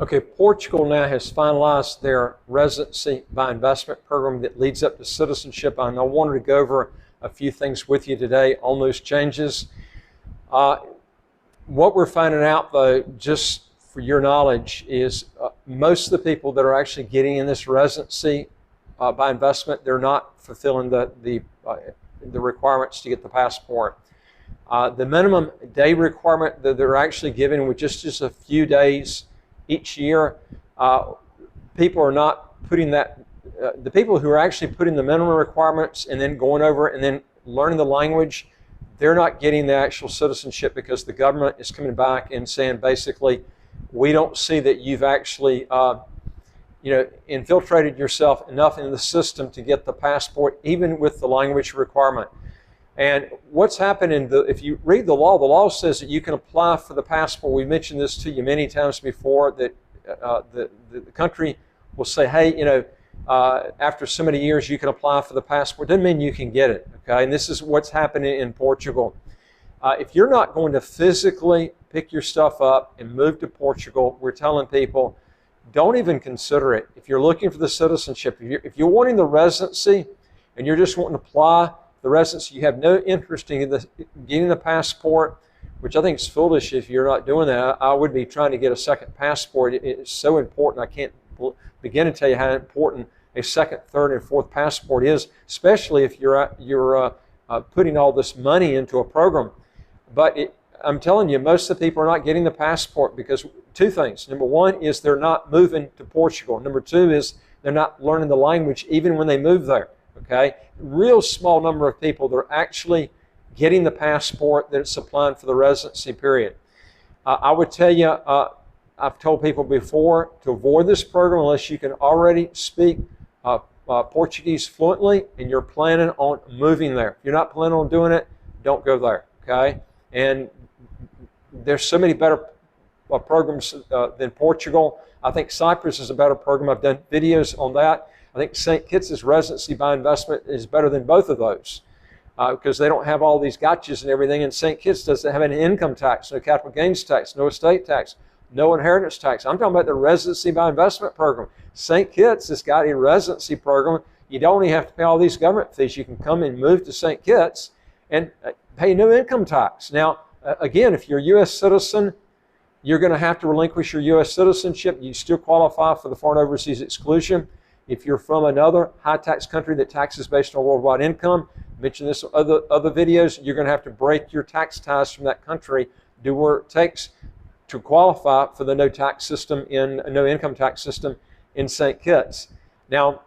Okay, Portugal now has finalized their residency by investment program that leads up to citizenship. And I wanted to go over a few things with you today on those changes. What we're finding out, though, just for your knowledge, is most of the people that are actually getting in this residency by investment, they're not fulfilling the requirements to get the passport. The minimum day requirement that they're actually given with just a few days each year, people are not putting that, the people who are actually putting the minimum requirements and then going over and then learning the language, they're not getting the actual citizenship because the government is coming back and saying basically, we don't see that you've actually infiltrated yourself enough into the system to get the passport, even with the language requirement. And what's happening, if you read the law says that you can apply for the passport. We mentioned this to you many times before, that the country will say, hey, after so many years you can apply for the passport. Doesn't mean you can get it, okay? And this is what's happening in Portugal. If you're not going to physically pick your stuff up and move to Portugal, we're telling people, don't even consider it. If you're looking for the citizenship, if you're wanting the residency and you're just wanting to apply the residency, you have no interest in getting the passport, which I think is foolish if you're not doing that. I would be trying to get a second passport. It's so important. I can't begin to tell you how important a second, third, and fourth passport is, especially if you're putting all this money into a program. But I'm telling you, most of the people are not getting the passport because two things. Number one is they're not moving to Portugal. Number two is they're not learning the language even when they move there. Okay, real small number of people that are actually getting the passport that's applying for the residency period. I would tell you, I've told people before to avoid this program unless you can already speak Portuguese fluently and you're planning on moving there. If you're not planning on doing it, don't go there. Okay, and there's so many better programs than Portugal. I think Cyprus is a better program. I've done videos on that. I think St. Kitts' residency by investment is better than both of those because they don't have all these gotchas and everything. And St. Kitts doesn't have any income tax, no capital gains tax, no estate tax, no inheritance tax. I'm talking about the residency by investment program. St. Kitts has got a residency program. You don't only have to pay all these government fees. You can come and move to St. Kitts and pay no income tax. Now, again, if you're a U.S. citizen, you're going to have to relinquish your U.S. citizenship. You still qualify for the foreign overseas exclusion. If you're from another high-tax country that taxes based on worldwide income, mention this in other videos, you're going to have to break your tax ties from that country, do what it takes to qualify for the no income tax system in St. Kitts. Now,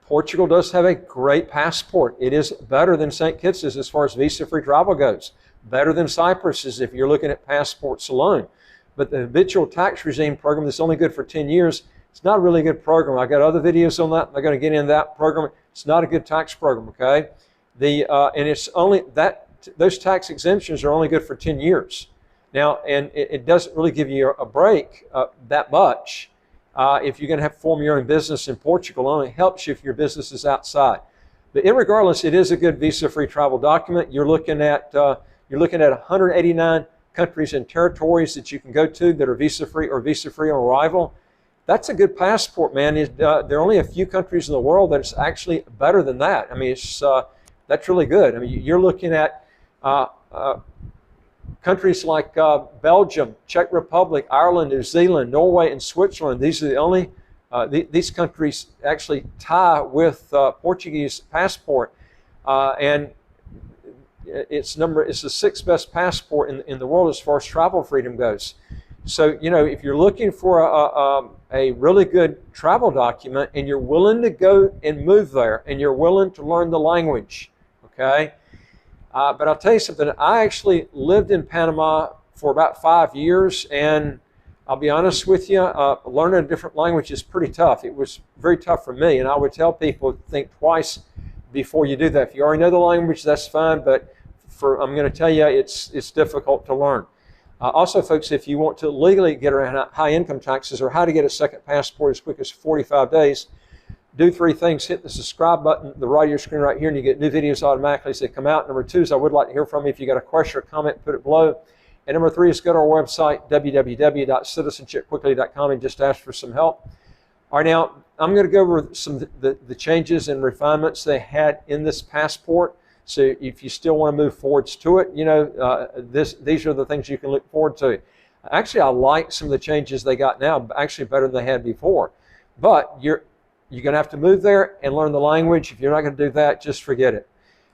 Portugal does have a great passport. It is better than St. Kitts as far as visa-free travel goes. Better than Cyprus is if you're looking at passports alone. But the habitual tax regime program that's only good for 10 years, it's not a really good program. I got other videos on that. I'm not going to get into that program. It's not a good tax program, okay? And it's only that those tax exemptions are only good for 10 years. Now, and it doesn't really give you a break that much if you're going to have to form your own business in Portugal. It only helps you if your business is outside. But irregardless, it is a good visa-free travel document. You're looking at 189 countries and territories that you can go to that are visa-free or visa-free on arrival. That's a good passport, man. There are only a few countries in the world that's actually better than that. I mean, that's really good. I mean, you're looking at countries like Belgium, Czech Republic, Ireland, New Zealand, Norway, and Switzerland. These are the only, these countries actually tie with Portuguese passport. And it's the sixth best passport in the world as far as travel freedom goes. So, if you're looking for a really good travel document and you're willing to go and move there and you're willing to learn the language, okay? But I'll tell you something. I actually lived in Panama for about 5 years, and I'll be honest with you, learning a different language is pretty tough. It was very tough for me, and I would tell people think twice before you do that. If you already know the language, that's fine, but I'm going to tell you it's difficult to learn. Also, folks, if you want to legally get around high income taxes or how to get a second passport as quick as 45 days, do three things. Hit the subscribe button at the right of your screen right here, and you get new videos automatically as they come out. Number two is I would like to hear from you. If you got a question or comment, put it below. And number 3 is go to our website, www.citizenshipquickly.com, and just ask for some help. All right, now I'm going to go over some of the changes and refinements they had in this passport. So if you still want to move forwards to it, you know, these are the things you can look forward to. Actually, I like some of the changes they got now, actually better than they had before. But you're going to have to move there and learn the language. If you're not going to do that, just forget it.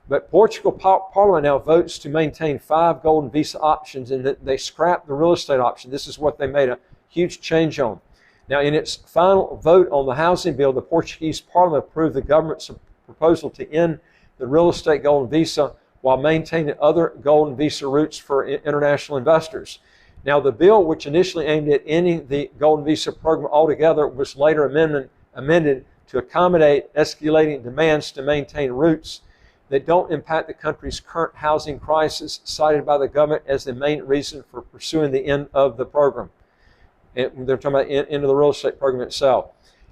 But Portugal Parliament now votes to maintain 5 golden visa options, and that they scrapped the real estate option. This is what they made a huge change on. Now, in its final vote on the housing bill, the Portuguese Parliament approved the government's proposal to end the real estate golden visa while maintaining other golden visa routes for international investors. Now, the bill, which initially aimed at ending the golden visa program altogether, was later amended to accommodate escalating demands to maintain routes that don't impact the country's current housing crisis, cited by the government as the main reason for pursuing the end of the program. And they're talking about the end of the real estate program itself.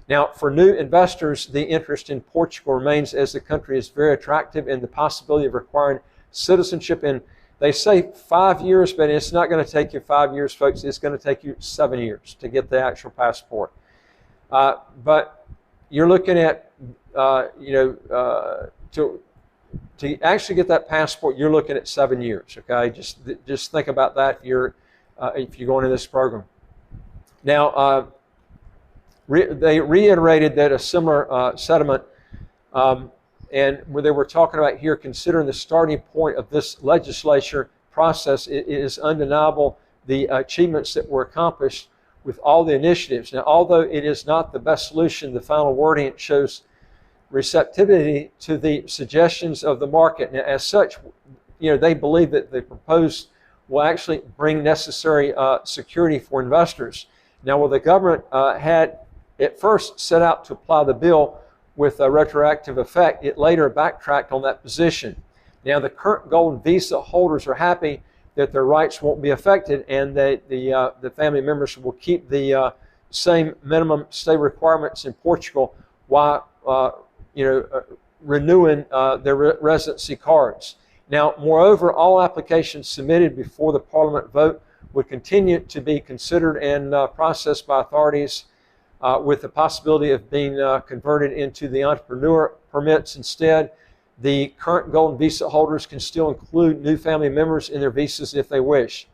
Now, for new investors, the interest in Portugal remains, as the country is very attractive, and the possibility of requiring citizenship in, they say 5 years, but it's not going to take you 5 years, folks. It's going to take you 7 years to get the actual passport. But you're looking at, to actually get that passport, you're looking at 7 years. Okay, just think about that if you're going into this program. Now, they reiterated that a similar settlement, and where they were talking about here, considering the starting point of this legislature process, it is undeniable the achievements that were accomplished with all the initiatives. Now, although it is not the best solution, the final wording shows receptivity to the suggestions of the market. Now, as such, you know, they believe that the proposed will actually bring necessary security for investors. Now, while the government had at first set out to apply the bill with a retroactive effect, it later backtracked on that position. Now, the current golden visa holders are happy that their rights won't be affected, and that the family members will keep the same minimum stay requirements in Portugal while renewing their residency cards. Now, moreover, all applications submitted before the Parliament vote would continue to be considered and processed by authorities with the possibility of being converted into the entrepreneur permits instead. The current golden visa holders can still include new family members in their visas if they wish.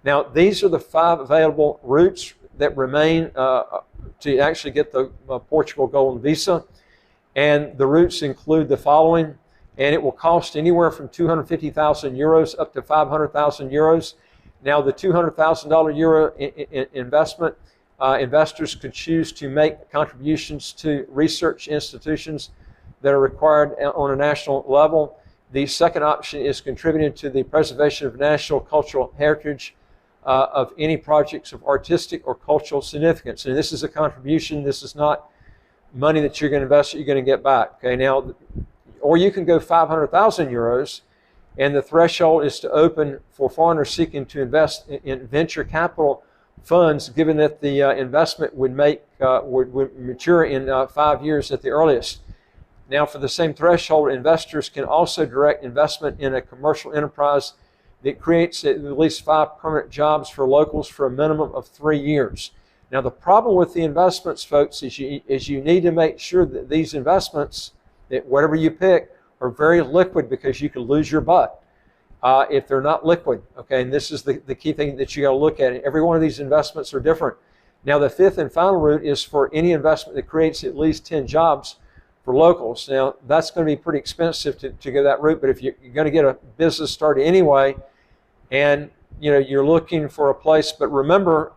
Now, these are the 5 available routes that remain to actually get the Portugal golden visa. And the routes include the following, and it will cost anywhere from 250,000 euros up to 500,000 euros. Now, the €200,000 investment, investors could choose to make contributions to research institutions that are required on a national level. The second option is contributing to the preservation of national cultural heritage of any projects of artistic or cultural significance. And this is a contribution. This is not money that you're going to invest that you're going to get back. Okay, now, or you can go 500,000 euros, and the threshold is to open for foreigners seeking to invest in venture capital funds, given that the investment would mature in 5 years at the earliest. Now, for the same threshold, investors can also direct investment in a commercial enterprise that creates at least 5 permanent jobs for locals for a minimum of 3 years. Now, the problem with the investments, folks, is you need to make sure that these investments, that whatever you pick, are very liquid, because you can lose your butt if they're not liquid. Okay, and this is the key thing that you got to look at. Every one of these investments are different. Now, the 5th and final route is for any investment that creates at least 10 jobs for locals. Now, that's going to be pretty expensive to go that route, but if you're going to get a business started anyway, and you're looking for a place, but remember,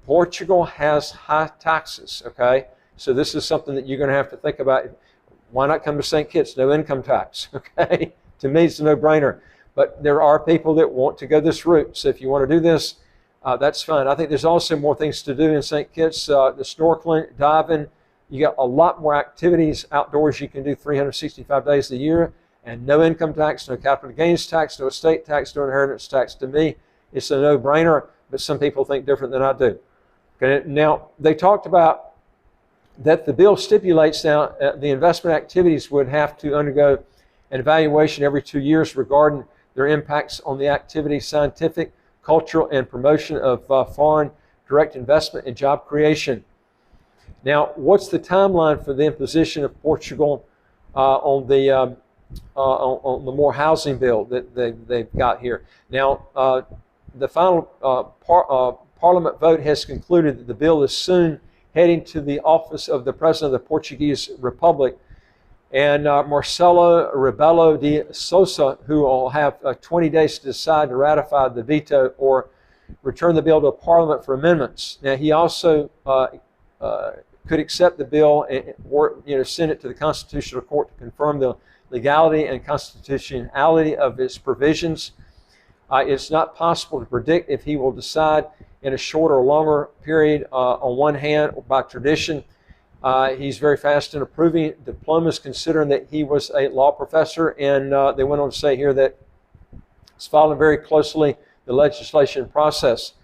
Portugal has high taxes. Okay, so this is something that you're going to have to think about. Why not come to St. Kitts? No income tax. Okay, to me it's a no-brainer. But there are people that want to go this route. So if you want to do this, that's fine. I think there's also more things to do in St. Kitts. The snorkeling, diving. You got a lot more activities outdoors you can do 365 days a year, and no income tax, no capital gains tax, no estate tax, no inheritance tax. To me, it's a no-brainer, but some people think different than I do. Okay, now, they talked about that the bill stipulates now the investment activities would have to undergo an evaluation every 2 years regarding their impacts on the activity, scientific, cultural and promotion of foreign direct investment and job creation. Now, what's the timeline for the imposition of Portugal on the more housing bill that they've got here? Now, the final Parliament vote has concluded that the bill is soon heading to the office of the President of the Portuguese Republic. And Marcelo Rebelo de Sousa, who will have 20 days to decide to ratify the veto or return the bill to Parliament for amendments. Now, he also could accept the bill or send it to the Constitutional Court to confirm the legality and constitutionality of its provisions. It's not possible to predict if he will decide in a shorter or longer period. On one hand, by tradition, he's very fast in approving diplomas, considering that he was a law professor, and they went on to say here that it's following very closely the legislation process.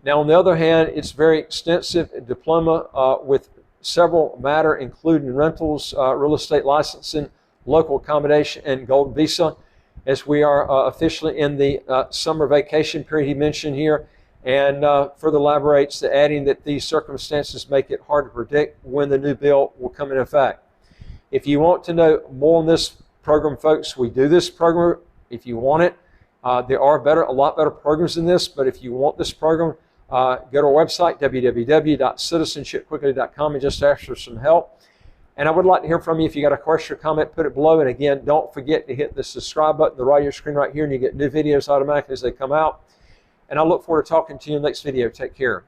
Now, on the other hand, it's very extensive diploma with several matter, including rentals, real estate licensing, local accommodation, and gold visa, as we are officially in the summer vacation period he mentioned here. And further elaborates that adding that these circumstances make it hard to predict when the new bill will come into effect. If you want to know more on this program, folks, we do this program if you want it. There are a lot better programs than this, but if you want this program, go to our website, www.citizenshipquickly.com, and just ask for some help. And I would like to hear from you. If you got a question or comment, put it below. And again, don't forget to hit the subscribe button at the right of your screen right here, and you get new videos automatically as they come out. And I look forward to talking to you in the next video. Take care.